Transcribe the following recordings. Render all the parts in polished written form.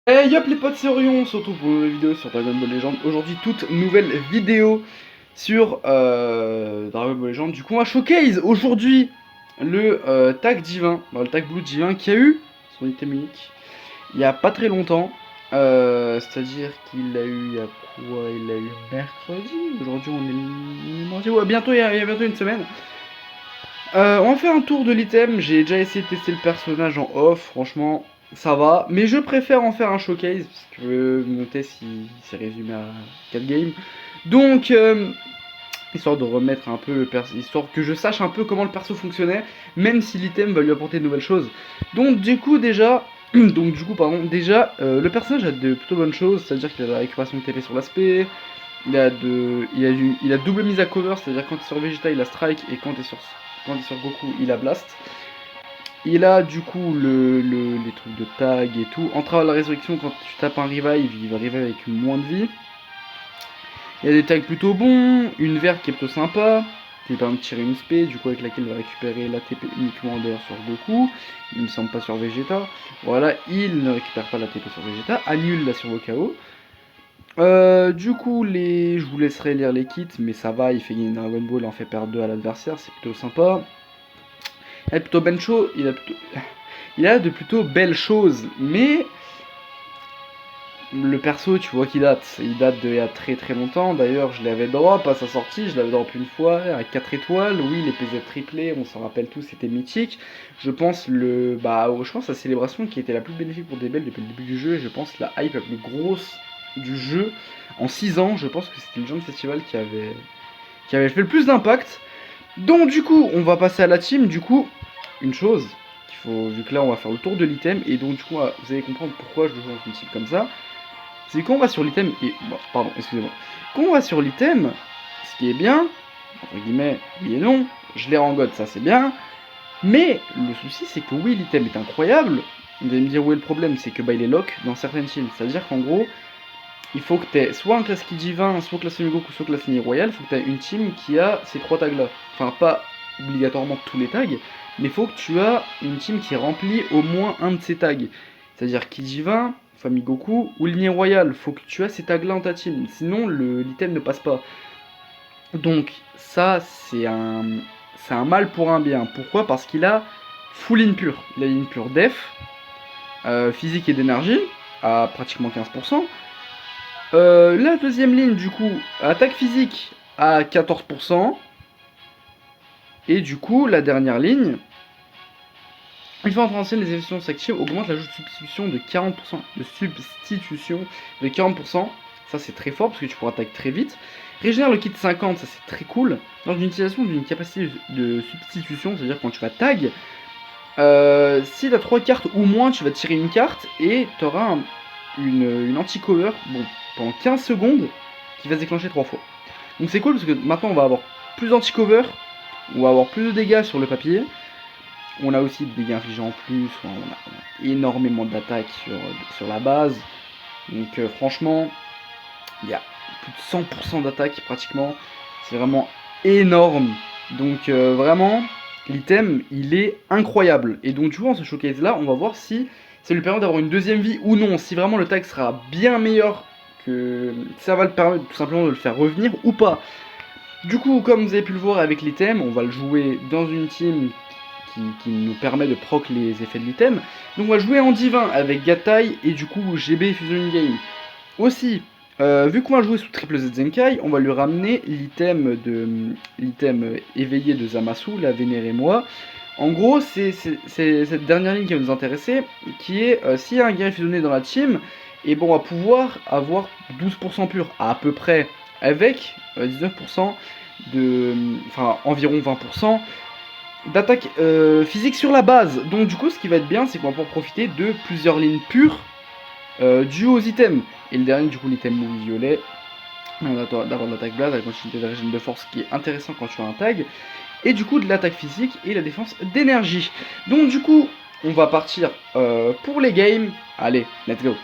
Hey yop les potes, c'est Orion, surtout pour une nouvelle vidéo sur Dragon Ball Legends. Aujourd'hui, toute nouvelle vidéo sur Dragon Ball Legends. Du coup, on va showcase aujourd'hui le tag divin, le tag blue divin qui a eu son item unique il y a pas très longtemps. C'est-à-dire qu'il a eu, il y a quoi? Il a eu mercredi. Aujourd'hui, on est mardi. Ouais, bientôt, il y a bientôt une semaine. On va faire un tour de l'item. J'ai déjà essayé de tester le personnage en off, franchement, ça va. Mais je préfère en faire un showcase, parce que je veux monter si c'est résumé à 4 games. Donc, histoire de remettre un peu le perso, histoire que je sache un peu comment le perso fonctionnait, même si l'item va lui apporter de nouvelles choses. Donc, du coup, déjà, le personnage a de plutôt bonnes choses, c'est-à-dire qu'il a la récupération de TP sur l'aspect. Il a double mise à cover, c'est-à-dire quand il est sur Vegeta, il a strike, et quand il est sur Goku, il a blast. Il a du coup les trucs de tag et tout. Entrave à la résurrection, quand tu tapes un revive, il va revive avec moins de vie. Il y a des tags plutôt bons, une verte qui est plutôt sympa, qui lui permet de tirer une spé, du coup avec laquelle il va récupérer la TP uniquement d'ailleurs sur Goku. Il me semble pas sur Vegeta. Voilà, il ne récupère pas la TP sur Vegeta, annule la sur KO. Du coup, je vous laisserai lire les kits, mais ça va, il fait gagner Dragon Ball, il en fait perdre 2 à l'adversaire, c'est plutôt sympa. Il a plutôt il a de plutôt belles choses, mais le perso, tu vois qu'il date. Il date d'il y a très très longtemps. D'ailleurs, je l'avais drop à sa sortie, je l'avais drop une fois à 4 étoiles. Oui, les PZ triplés, on s'en rappelle tous, c'était mythique. Je pense la célébration qui était la plus bénéfique pour DBL depuis le début du jeu. Et je pense la hype la plus grosse du jeu en 6 ans. Je pense que c'était le Legend Festival qui avait fait le plus d'impact. Donc du coup, on va passer à la team. Du coup, une chose vu que là on va faire le tour de l'item, et donc du coup vous allez comprendre pourquoi je le joue dans une team comme ça. C'est quand on va sur l'item, pardon, excusez-moi. Quand on va sur l'item, ce qui est bien, entre guillemets, oui et non, je l'ai en god, ça c'est bien. Mais le souci c'est que oui, l'item est incroyable. Vous allez me dire où est le problème, c'est que il est lock dans certaines teams. C'est-à-dire qu'en gros, il faut que tu aies soit un classe qui divin, soit classe Goku, soit classe royale. Il faut que tu aies une team qui a ces 3 tags là. Enfin, pas obligatoirement tous les tags, mais il faut que tu aies une team qui remplit au moins un de ces tags. C'est-à-dire qui divin, famille Goku ou lignée royale. Faut que tu aies ces tags là dans ta team, sinon l'item ne passe pas. Donc ça c'est un mal pour un bien. Pourquoi? Parce qu'il a full in pure. Il a une pure def, physique et d'énergie à pratiquement 15%. La deuxième ligne, du coup, attaque physique à 14%. Et du coup, la dernière ligne, une fois en scène, les effets s'activent, augmente l'ajout de substitution de 40%. De 40%. Ça, c'est très fort parce que tu pourras attaquer très vite. Régénère le kit 50, ça c'est très cool. Dans une utilisation d'une capacité de substitution, c'est-à-dire quand tu vas tag, si tu as 3 cartes ou moins, tu vas tirer une carte et tu auras une anti-cover pendant 15 secondes qui va se déclencher 3 fois. Donc c'est cool parce que maintenant on va avoir plus d'anti-cover, on va avoir plus de dégâts sur le papier. On a aussi des dégâts infligés en plus, on a énormément d'attaques sur la base. Donc franchement, il y a plus de 100% d'attaque pratiquement. C'est vraiment énorme. Donc vraiment, l'item, il est incroyable. Et donc tu vois, en ce showcase là, on va voir si ça lui permet d'avoir une deuxième vie ou non. Si vraiment le tag sera bien meilleur, que ça va le permettre tout simplement de le faire revenir ou pas. Du coup, comme vous avez pu le voir avec l'item, on va le jouer dans une team qui nous permet de proc les effets de l'item. Donc on va jouer en divin avec Gatai et du coup GB Fusion Game. Aussi, vu qu'on va jouer sous triple Z Zenkai, on va lui ramener l'item éveillé de Zamasu, la Vénérez-moi. En gros, c'est cette dernière ligne qui va nous intéresser, qui est s'il y a un guerrier fusionné dans la team, et bon, on va pouvoir avoir 12% pur, à peu près, avec 19% enfin environ 20% d'attaque physique sur la base. Donc du coup, ce qui va être bien, c'est qu'on va pouvoir profiter de plusieurs lignes pures dues aux items. Et le dernier, du coup, l'item move violet, d'avoir de l'attaque blase, la continuité de régime de force qui est intéressant quand tu as un tag. Et du coup, de l'attaque physique et la défense d'énergie. Donc du coup, on va partir pour les games. Allez, let's go.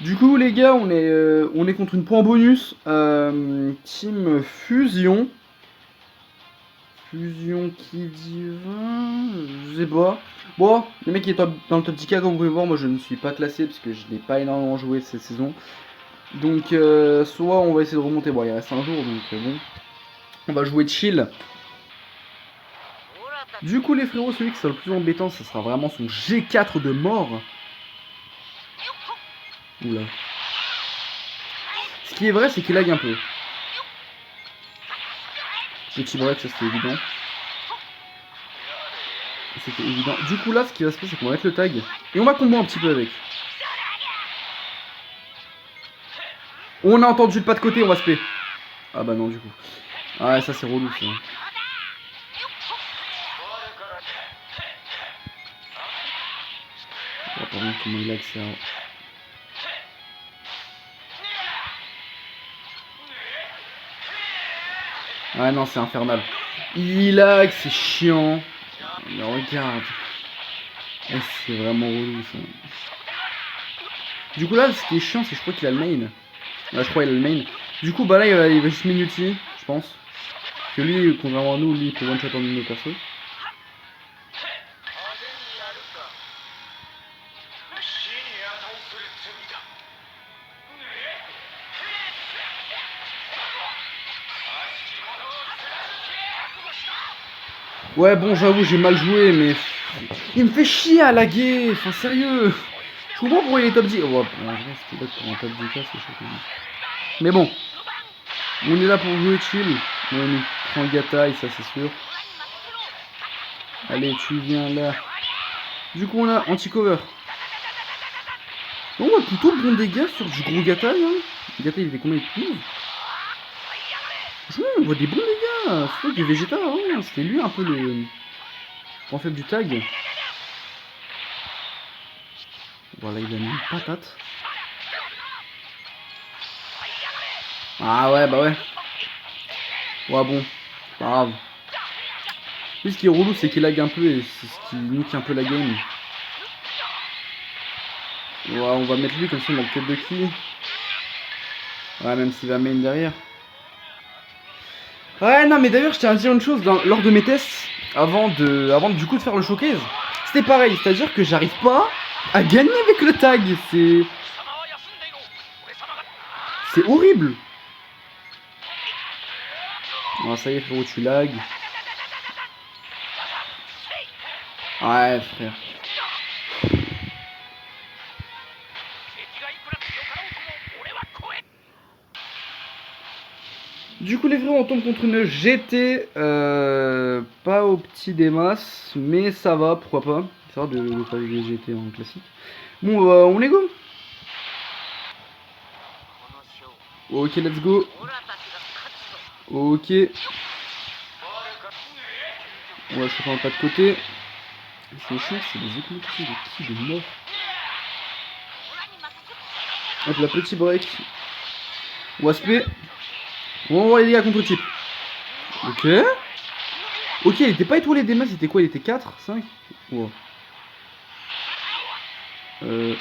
Du coup les gars, on est contre une point bonus, team fusion. Fusion qui dit 20, je sais pas. Bon, le mec qui est dans le top 10K, comme vous pouvez voir, moi je ne suis pas classé parce que je n'ai pas énormément joué cette saison. Donc soit on va essayer de remonter, bon il reste un jour donc bon. On va jouer chill. Du coup les frérots, celui qui sera le plus embêtant, ça sera vraiment son G4 de mort. Oula. Ce qui est vrai, c'est qu'il lag un peu. Petit break, ça c'était évident. C'était évident. Du coup là, ce qui va se passer, c'est qu'on va mettre le tag. Et on va combo un petit peu avec. On a entendu le pas de côté, on va se payer. Ah bah non du coup. Ah ouais, ça c'est relou ça. Oh, par contre, comment il lag ça. Ah non, c'est infernal. Il lag, c'est chiant. Mais regarde. C'est vraiment relou ça. Du coup là, ce qui est chiant, c'est que je crois qu'il a le main. Là, je crois qu'il a le main. Du coup, bah là, il va juste minuti, je pense. Que lui, contrairement à nous, lui, il peut one-shot en une autre perso. Ouais, bon, j'avoue, j'ai mal joué, mais il me fait chier à laguer. Enfin, sérieux. Je comprends pourquoi il est top 10. Oh, ouais, en vrai, c'était là pour un top 10K, c'est chaud. Mais bon, on est là pour jouer chill. On nous prend le gataille, ça c'est sûr. Allez, tu viens là. Du coup, on a anti-cover. Bon, ouais, plutôt bon dégâts sur du gros gataille. Hein. Le gataille, il était combien de 12 ? Franchement, on voit des bons dégâts. C'est du Vegeta, hein. C'était lui un peu le point faible du tag. Voilà, il a mis une patate. Ah ouais, bah ouais. Ouais, bon, pas grave. Lui, ce qui est relou, c'est qu'il lag un peu et c'est ce qui nique un peu la game. Ouais, on va mettre lui comme ça, on a le tête de qui. Ouais, même s'il va main derrière. Ouais, non, mais d'ailleurs, je tiens à dire une chose. Lors de mes tests, avant du coup de faire le showcase, c'était pareil. C'est-à-dire que j'arrive pas à gagner avec le tag. C'est horrible. Oh, ça y est, frérot, tu lag. Ouais, frère. Du coup les frérots, on tombe contre une GT, pas au petit des masses, mais ça va, pourquoi pas. Ça va de faire des GT en classique. Bon, on est go. Ok, let's go. Ok. On va choper un pas de côté. C'est chiant, c'est des éclats de qui de mort. Hop, la petit break. On va spé. On va voir les dégâts contre type. Ok. Ok, il était pas étoilé des masses, c'était quoi? Il était 4, 5 wow. Je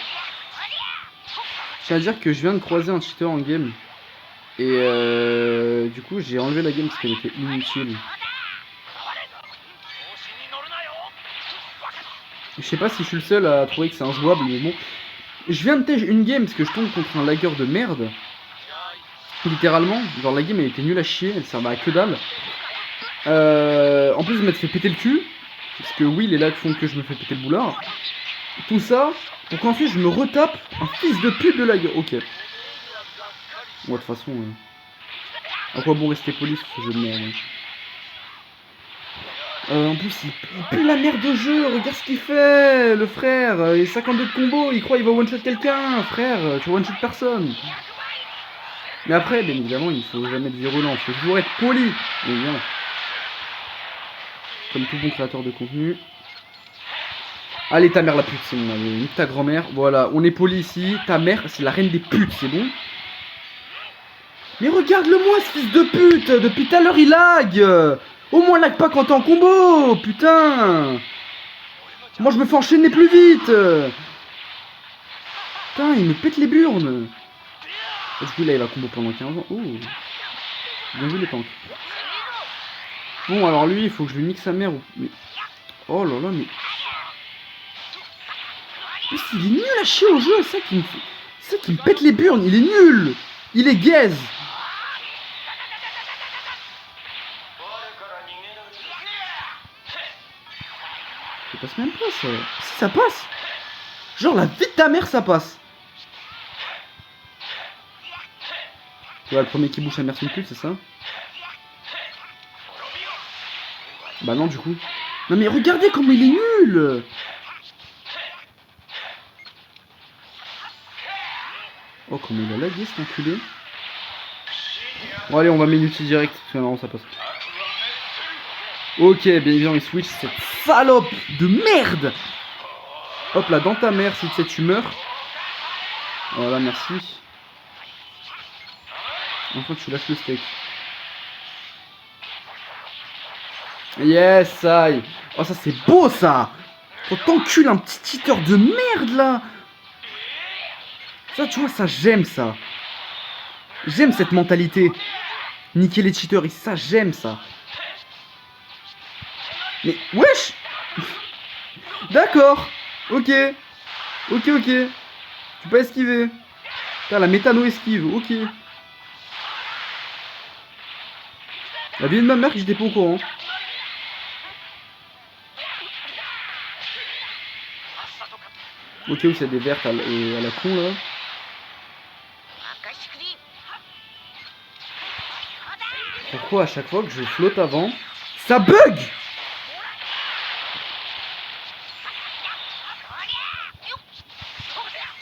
tiens à dire que je viens de croiser un cheater en game. Et du coup, j'ai enlevé la game parce qu'elle était inutile. Je sais pas si je suis le seul à trouver que c'est injouable, mais bon. Je viens de tège une game parce que je tombe contre un lagueur de merde. Littéralement, genre la game elle était nulle à chier, elle servait à que dalle. En plus, je m'être fait péter le cul. Parce que oui, les lags font que je me fais péter le boulard. Tout ça, pour qu'ensuite je me retape un fils de pute de lagueur. Ok. Bon, de toute façon, à quoi bon rester poli sur ce jeu de merde. En plus, il pue la merde de jeu, regarde ce qu'il fait, le frère. Il est 52 de combo, il croit qu'il va one-shot quelqu'un, frère, tu one-shot personne. Mais après, bien évidemment, il faut jamais être virulent, il faut toujours être poli. Mais bien. Comme tout bon créateur de contenu. Allez, ta mère la pute, c'est bon, allez, ta grand-mère. Voilà, on est poli ici, ta mère, c'est la reine des putes, c'est bon. Mais regarde-le-moi, ce fils de pute, depuis tout à l'heure il lag. Au moins lag pas quand t'es en combo, putain. Moi je me fais enchaîner plus vite. Putain, il me pète les burnes. Du coup là il va combo pendant 15 ans. Oh, bien vu les tanks. Bon alors lui il faut que je lui nique sa mère. Mais... oh là là mais... plus, il est nul à chier au jeu, c'est ça qui me pète les burnes, il est nul. Il est gaze. Ça passe même pas ça. Si ça passe. Genre la vie de ta mère ça passe. Tu vois le premier qui bouge sa mère son cul, c'est ça? Bah non du coup. Non mais regardez comment il est nul. Oh comment il a lagué cet enculé. Bon allez on va minuter direct, parce que non ça passe. Ok bien évidemment il switch cette salope de merde. Hop là dans ta mère si tu sais tu meurs. Voilà merci. Enfin tu lâches le steak. Yes aïe. Oh ça c'est beau ça. Faut t'enculer un petit cheater de merde là. Ça tu vois ça j'aime ça. J'aime cette mentalité. Niquer les cheaters, ça j'aime ça. Mais wesh. D'accord. Ok. Ok. Tu peux pas esquiver. Putain, la méthano esquive. Ok. La vie de ma mère que j'étais pas au courant. Ok, où c'est des vertes à la con là. Pourquoi à chaque fois que je flotte avant, ça bug?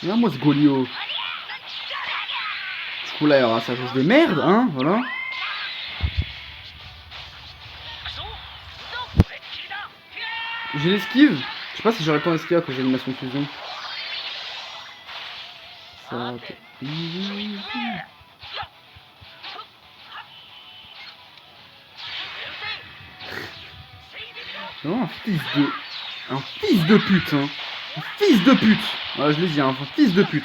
Regarde-moi ce Golio. Du coup là, ça change de merde, hein, voilà. J'ai l'esquive. Je sais pas si j'aurais le temps d'esquiver à cause de l'animation de fusion. Ça... Non, un fils de pute, hein. Un fils de pute. Voilà, je l'ai dit, un fils de pute.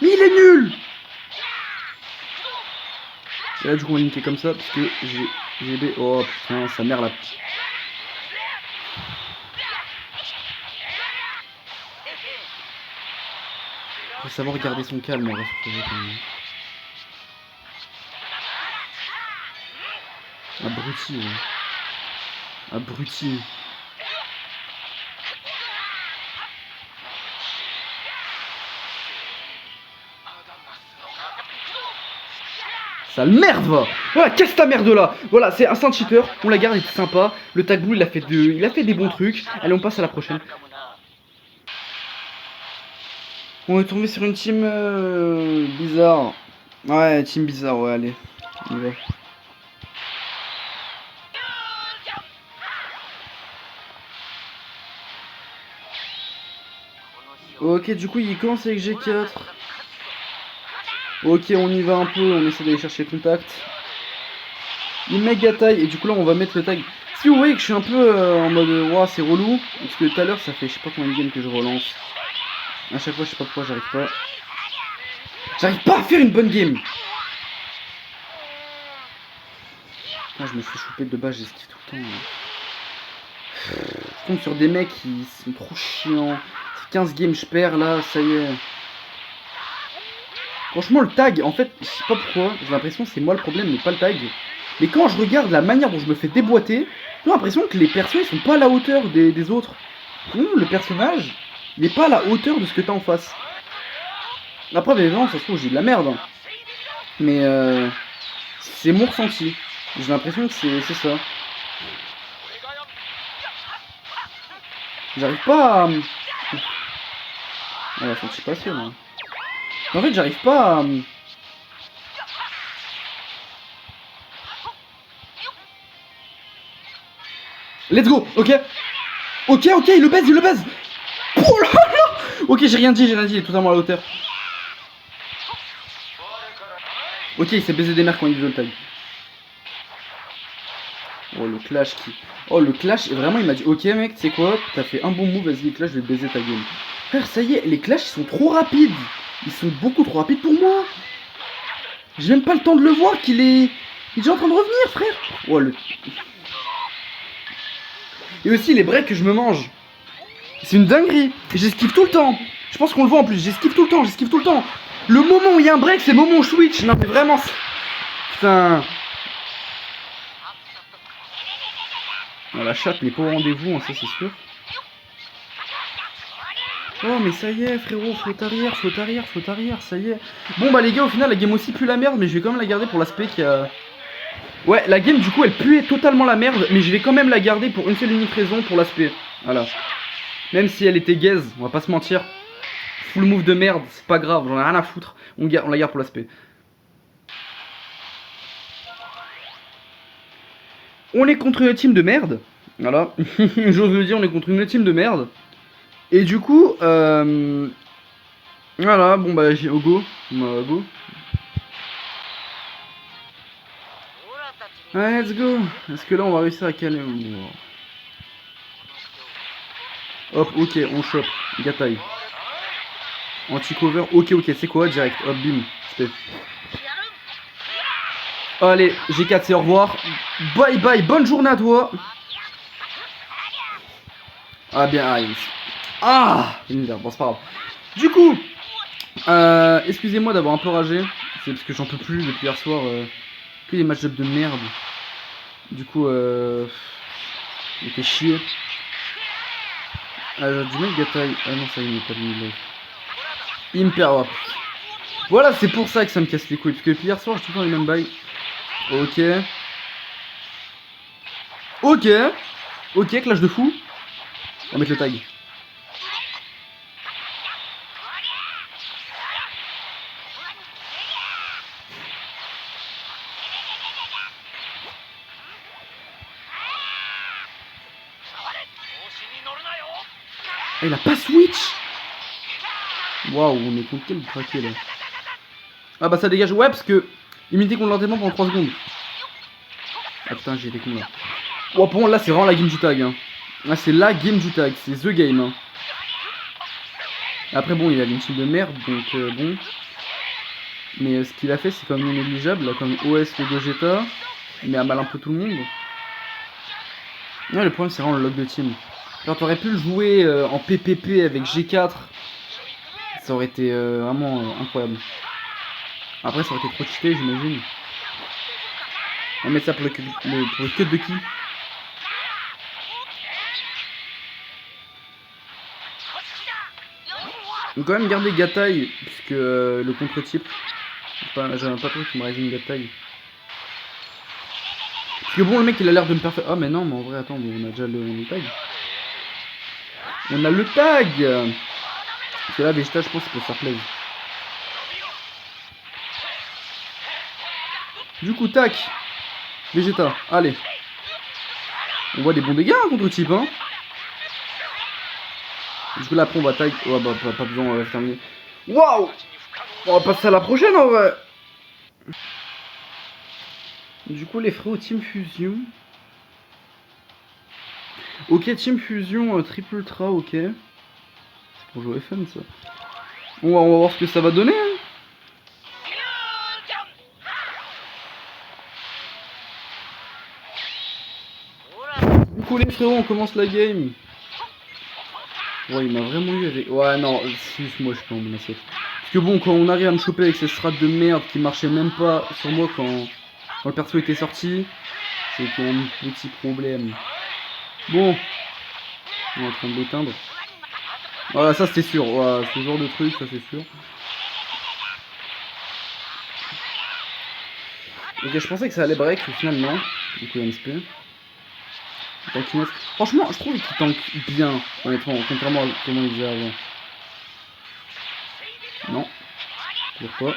Mais il est nul. Et là, du coup, on va niquer comme ça, parce que j'ai des... Oh putain, sa mère là. Faut savoir garder son calme, en vrai, sur ce jeu, quand même. Abruti, ouais. Abruti. Sale merde va. Voilà, casse ta merde là. Voilà, c'est un saint cheater, on la garde, il était sympa. Le tag blue, il a fait des bons trucs. Allez, on passe à la prochaine. On est tombé sur une team bizarre. Ouais, team bizarre, ouais, allez. On y va. Ok, du coup, il commence avec G4. Ok, on y va un peu, on essaie d'aller chercher le contact. Il méga taille, et du coup là on va mettre le tag. Si vous voyez que je suis un peu en mode wow, c'est relou, parce que tout à l'heure ça fait je sais pas combien de games que je relance. À chaque fois je sais pas pourquoi j'arrive pas. J'arrive pas à faire une bonne game. Putain, je me suis chopé de base, j'esquive tout le temps. Je tombe sur des mecs qui sont trop chiants. 15 games je perds là, ça y est. Franchement le tag, en fait, je sais pas pourquoi, j'ai l'impression que c'est moi le problème, mais pas le tag. Mais quand je regarde la manière dont je me fais déboîter, j'ai l'impression que les persos ils sont pas à la hauteur des autres. Le personnage, il est pas à la hauteur de ce que t'as en face. Après, évidemment, ça se trouve, j'ai de la merde. Hein. Mais c'est mon ressenti. J'ai l'impression que c'est ça. J'arrive pas à... Ouais, faut que je passe là. En fait, j'arrive pas à... Let's go, ok. Ok, il le baise. Oh là là. Ok, j'ai rien dit, il est totalement à la hauteur. Ok, il s'est baisé des mers quand il veut le tag. Oh, le clash qui... Oh, le clash, vraiment, il m'a dit, ok mec, tu sais quoi, t'as fait un bon move, vas-y, clash, je vais te baiser ta game. Frère, ça y est, les clashs, ils sont trop rapides. Ils sont beaucoup trop rapides pour moi. J'ai même pas le temps de le voir qu'il est... Il est déjà en train de revenir, frère. Oh, le... Et aussi, les breaks que je me mange. C'est une dinguerie. J'esquive tout le temps. Je pense qu'on le voit en plus. J'esquive tout le temps, j'esquive tout le temps. Le moment où il y a un break, c'est le moment où je switch. Non mais vraiment. Putain. Oh, la chatte n'est pas au rendez-vous, hein, ça c'est sûr. Oh mais ça y est frérot, flotte arrière, flotte arrière, flotte arrière, ça y est. Bon bah les gars, au final la game aussi pue la merde, mais je vais quand même la garder pour l'aspect qui a... Ouais, la game du coup elle puait totalement la merde, mais je vais quand même la garder pour une seule unique raison, pour l'aspect. Voilà. Même si elle était gaze, on va pas se mentir. Full move de merde, c'est pas grave, j'en ai rien à foutre. On la garde pour l'aspect. On est contre une team de merde. Voilà. J'ose le dire, on est contre une team de merde. Et du coup, voilà, bon bah j'ai go. Go. Allez, let's go. Est-ce que là on va réussir à caler? Hop, ok, on chope. Gataille. Anti-cover. Ok, c'est quoi? Direct. Hop, bim. C'était. Allez, G4, c'est au revoir. Bye bye, bonne journée à toi. Ah, bien, ah, bon, c'est pas grave. Du coup, excusez-moi d'avoir un peu ragé. C'est parce que j'en peux plus depuis hier soir. Que des match-up de merde. Du coup, il était chier. Ah, j'ai du mal Gataille. Ah non, ça y est, il n'est pas de life. Il me perd. Voilà, c'est pour ça que ça me casse les couilles. Parce que depuis hier soir, je suis tout le temps les mêmes bails. Ok. Ok, clash de fou. On va mettre le tag. Ah, il a pas switch. Waouh, on est contre quel braquet là? Ah bah ça dégage, ouais, parce que immunité contre l'entraînement pendant 3 secondes. Ah putain, j'ai été con là. Oh, pour moi, là c'est vraiment la game du tag. Hein. Là c'est la game du tag, c'est the game. Hein. Après, bon, il a une team de merde, donc bon. Mais ce qu'il a fait, c'est quand même non négligeable, là, comme OS le Gogeta. Il met à mal un peu tout le monde. Non, le problème, c'est vraiment le lock de team. Alors, t'aurais pu le jouer en PPP avec G4. Ça aurait été vraiment incroyable. Après, ça aurait été trop cheaté, j'imagine. On va mettre ça pour le cut de qui? On va quand même garder Gataille, puisque le contre-type. J'ai un patron qui me raise une Gataille. Parce que bon, le mec il a l'air de me parfaire. Ah, mais non, mais en vrai, attends, on a déjà le tag. On a le tag! Parce que là, Vegeta, je pense qu'il peut se faire plaisir. Du coup, tac! Vegeta, allez! On voit des bons dégâts hein, contre type, hein! Du coup, là, après, on va tag. Ouais, bah, pas besoin, on va terminer. Waouh! On va passer à la prochaine en vrai! Du coup, les frérots Team Fusion. Ok, Team Fusion, triple ultra, ok. C'est pour jouer fun ça. Bon, on va voir ce que ça va donner. Hein. Du coup, les frérots, on commence la game. Ouais, il m'a vraiment eu avec. Ouais, non, moi je suis pas en mon assiette. Parce que bon, quand on arrive à me choper avec ces strats de merde qui marchaient même pas sur moi quand le perso était sorti, c'est quand même un petit problème. Bon, on est en train de l'éteindre. Voilà, ça c'est sûr, voilà, ce genre de truc, ça c'est sûr. Ok, je pensais que ça allait break, au final non. Du coup, MSP. Franchement, je trouve qu'il tank bien, honnêtement, contrairement à comment il faisait avant. Non, toujours pas.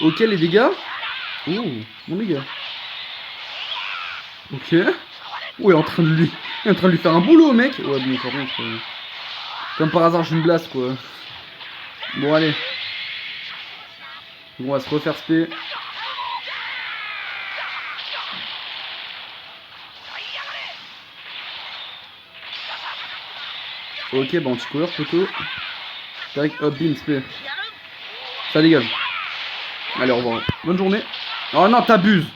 Ok, les dégâts. Oh, mon dégât. Ok. Oh, il est en train de lui faire un boulot, mec. Ouais, bon, par contre, comme par hasard, j'ai une blast, quoi. Bon, allez. Bon, on va se refaire spé. Ok, bah anti-cover, photo. Tac, hop, bim, spé. Ça dégage. Allez, au revoir. Bonne journée. Oh non, t'abuses.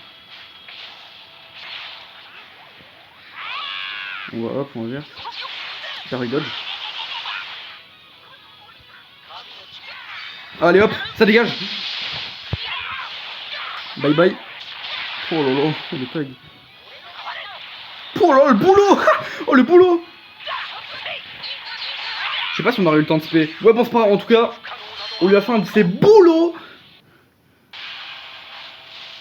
On va hop, on vire. Carry dodge. Allez hop, ça dégage. Bye bye. Oh là là, le tag. Oh là, le boulot. Oh le boulot. Je sais pas si on aurait eu le temps de spé. Ouais bon c'est pas grave, en tout cas, on lui a fait un de ses boulots.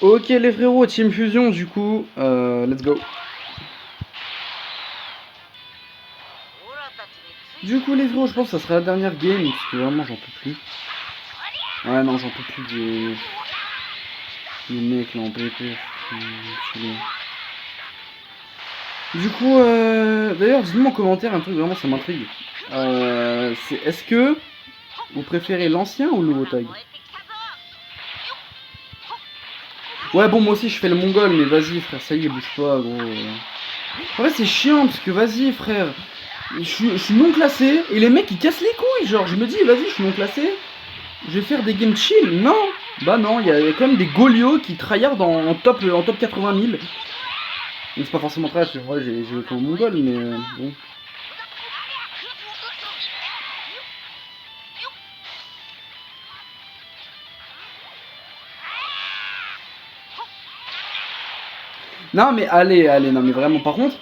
Ok les frérots, team fusion du coup, let's go. Du coup les frérots, je pense que ça sera la dernière game, parce que vraiment j'en peux plus. Ouais non j'en peux plus des mecs là en PP. Du coup, d'ailleurs dites-moi en commentaire un truc, vraiment ça m'intrigue. C'est est-ce que vous préférez l'ancien ou le nouveau tag? Ouais bon moi aussi je fais le mongol mais vas-y frère, ça y est bouge pas gros. En fait c'est chiant parce que vas-y frère, je suis non classé et les mecs ils cassent les couilles, genre je me dis vas-y je suis non classé, je vais faire des games chill, non. Bah non, il y a quand même des Golio qui tryhard en top 80 000. Donc c'est pas forcément très parce que moi j'ai joué comme mongol mais bon. Non mais allez, non mais vraiment par contre.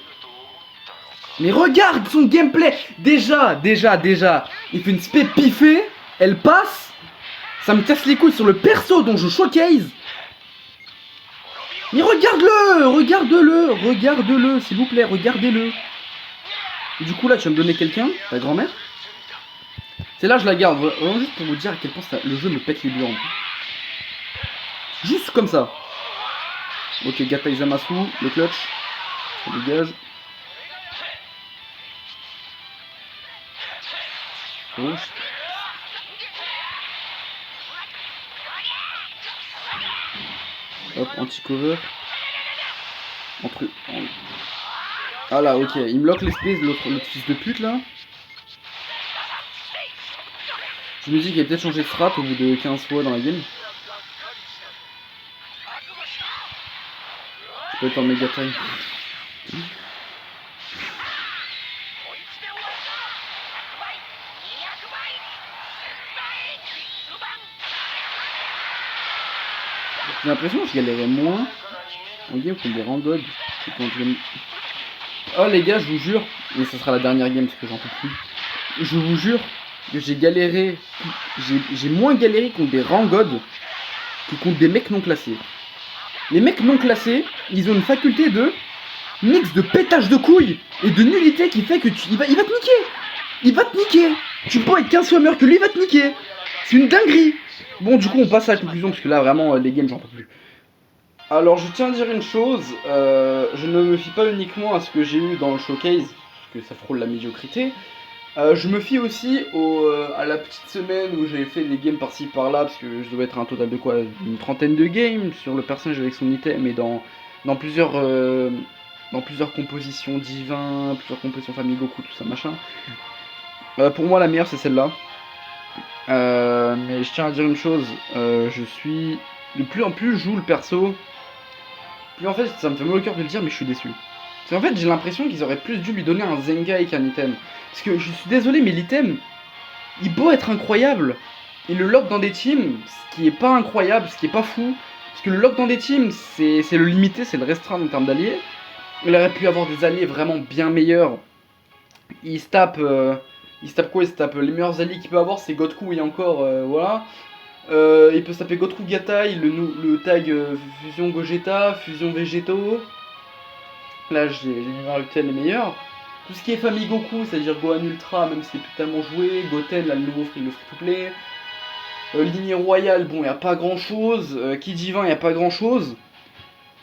Mais regarde son gameplay. Déjà, il fait une spé piffée, elle passe. Ça me casse les couilles sur le perso dont je showcase. Mais regarde-le, s'il vous plaît, regardez-le. Du coup là tu vas me donner quelqu'un, ta grand-mère. C'est là je la garde, vraiment juste pour vous dire à quel point le jeu me pète les burnes. Juste comme ça. Ok, Gata Izamasu, le clutch. Ça dégage. Oh. Hop, anti-cover. Ah là, ok, il me lock l'espèce de l'autre fils de pute là. Je me dis qu'il a peut-être changé de strat au bout de 15 fois dans la game. Je peux être en méga time. J'ai l'impression que je galérais moins en game contre des randogs que contre les... Oh les gars, je vous jure, mais ce sera la dernière game parce que j'en peux plus. Je vous jure que j'ai galéré, j'ai moins galéré contre des rangods que contre des mecs non classés. Les mecs non classés, ils ont une faculté de mix de pétage de couilles et de nullité qui fait que il va te niquer. Il va te niquer. Tu peux être 15 fois meilleur que lui, il va te niquer. C'est une dinguerie. Bon, du coup, on passe à la conclusion parce que là, vraiment, les games, j'en peux plus. Alors, je tiens à dire une chose. Je ne me fie pas uniquement à ce que j'ai eu dans le showcase, parce que ça frôle la médiocrité. Je me fie aussi à la petite semaine où j'avais fait des games par-ci par-là, parce que je devais être un total de quoi, une trentaine de games sur le personnage avec son item, et dans plusieurs compositions divins, plusieurs compositions famille Goku, tout ça machin. Pour moi la meilleure c'est celle-là. Mais je tiens à dire une chose, je suis... De plus en plus je joue le perso, plus en fait ça me fait mal au cœur de le dire mais je suis déçu. Parce qu'en fait j'ai l'impression qu'ils auraient plus dû lui donner un Zengai qu'un item. Parce que je suis désolé mais l'item, il beau être incroyable, il le lock dans des teams, ce qui est pas incroyable, ce qui est pas fou. Parce que le lock dans des teams, c'est le limité, c'est le restreindre en termes d'alliés. Il aurait pu avoir des alliés vraiment bien meilleurs. Il se tape quoi? Il se tape les meilleurs alliés qu'il peut avoir, c'est Goku et encore, voilà. Il peut se taper Goku Gatai, le tag Fusion Gogeta, Fusion Végétaux. Là j'ai mis Naruto les meilleurs. Tout ce qui est famille Goku, c'est-à-dire Gohan Ultra, même si c'est plus tellement joué, Goten, là le nouveau le free-to-play. Lignée royale, bon, il n'y a pas grand-chose. Ki Divin, il n'y a pas grand-chose.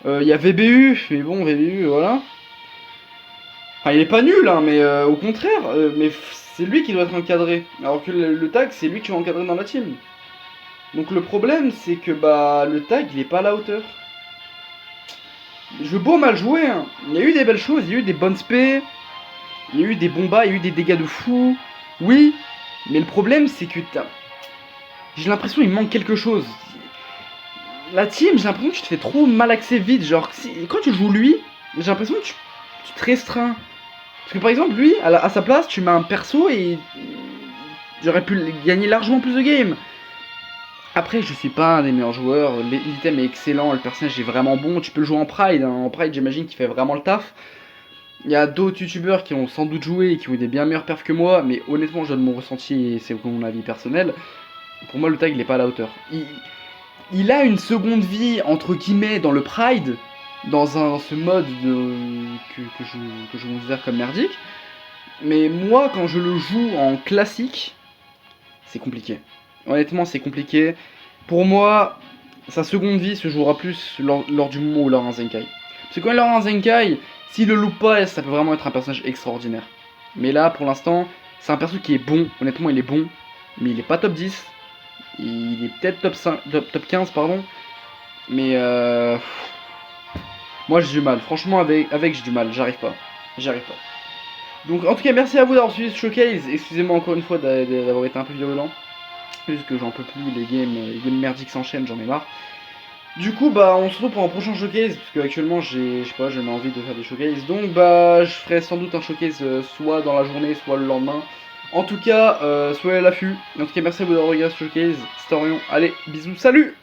Il y a VBU, mais bon, VBU, voilà. Enfin, il est pas nul, hein, mais au contraire, mais c'est lui qui doit être encadré. Alors que le tag, c'est lui qui va encadrer dans la team. Donc le problème, c'est que bah le tag, il est pas à la hauteur. Je veux beau mal jouer, hein. Il y a eu des belles choses, il y a eu des bonnes spé, il y a eu des bombas, il y a eu des dégâts de fou. Oui, mais le problème, c'est que j'ai l'impression qu'il manque quelque chose. La team, j'ai l'impression que tu te fais trop malaxer vite. Genre, quand tu joues lui, j'ai l'impression que tu te restreins. Parce que par exemple, lui, à sa place, tu mets un perso et j'aurais pu gagner largement plus de games. Après, je suis pas un des meilleurs joueurs, l'item est excellent, le personnage est vraiment bon, tu peux le jouer en Pride, hein. En Pride j'imagine qu'il fait vraiment le taf. Il y a d'autres youtubeurs qui ont sans doute joué et qui ont eu des bien meilleurs perfs que moi, mais honnêtement je donne mon ressenti et c'est mon avis personnel. Pour moi le tag il est pas à la hauteur. Il a une seconde vie entre guillemets dans le Pride, dans ce mode que je considère comme merdique. Mais moi quand je le joue en classique, c'est compliqué. Honnêtement, c'est compliqué. Pour moi, sa seconde vie se jouera plus lors du moment où il aura un Zenkai. Parce que quand il aura un Zenkai, s'il le loupe pas, ça peut vraiment être un personnage extraordinaire. Mais là, pour l'instant, c'est un perso qui est bon. Honnêtement, il est bon. Mais il est pas top 10. Il est peut-être top 15, pardon. Mais moi j'ai du mal. Franchement, avec j'ai du mal. J'arrive pas. J'y arrive pas. Donc en tout cas, merci à vous d'avoir suivi ce showcase. Excusez-moi encore une fois d'avoir été un peu virulent. Juste que j'en peux plus, les games merdiques s'enchaînent, j'en ai marre. Du coup, bah, on se retrouve pour un prochain showcase, parce que actuellement, j'ai envie de faire des showcases. Donc, bah, je ferai sans doute un showcase soit dans la journée, soit le lendemain. En tout cas, soyez à l'affût. En tout cas, merci à vous d'avoir regardé ce showcase. C'était Orion. Allez, bisous, salut!